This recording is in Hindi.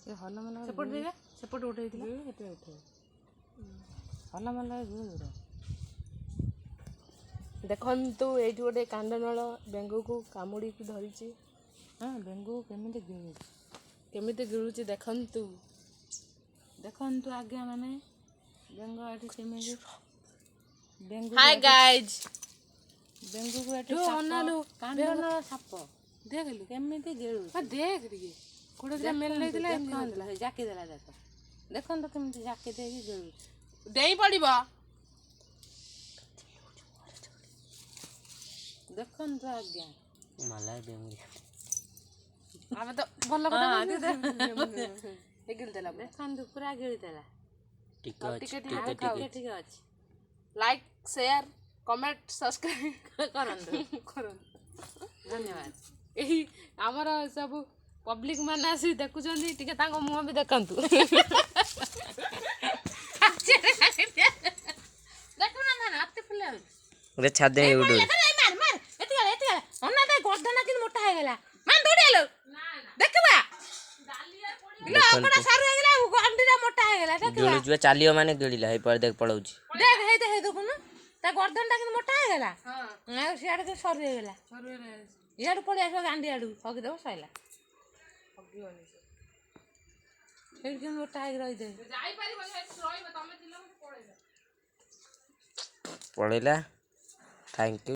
ये हल मला सेपट देगा सेपट उठेइथिला एते उठे हल मला दूर देखंतु एठी गोटे कांडनळ बेंगू को कामुडी को धरिछि हां बेंगू केमिति गिळुछि केमिति गिळुछि देखंतु देखंतु आज्ञा माने बेंगू एठी केमिति बेंगू हाय गाइस बेंगू को एठी जो अनालो कांडनळ साप देखलु केमिति गिळुछि आ देख रे कोडे दिला मेल लेइथिला देखंतु हे जाकी देला देखंतु केमिति जाकी देगी गिळुछि देई पड़िबो देखंतु आज्ञा मला बेंगू आबे तो भल कथा एगिल देला देखंतु पूरा गिळि देला ठीक है लाइक शेयर कमेंट सब्सक्राइब करन धन्यवाद एही हमर सब पब्लिक माने आसी देखुचंदी टिके तांको मुंह भी देखंतु देखु ना ना अति फुले रे छादे उडू मार मार एति अन्ना दे गर्दना किन मोटा हे गेला मान दौड़ेलो देखबा लो अपना सारू हे गेला गंडीरा मोटा हे गेला देखबा गिळु जुए चालियो माने गिळिला हे पर देख पळौछि देख हे देखु ना ता गर्दनटा किन मोटा हे गेला हां सियाडे के सरू हे गेला सरू रे याडू पड़ी आसो गांडी आडू हगी देबो सइला हगियोनी फिर किन मोटा हे रही दे जाई पारी बने रोइबो तमे दिलो पळेला पळेला थैंक यू।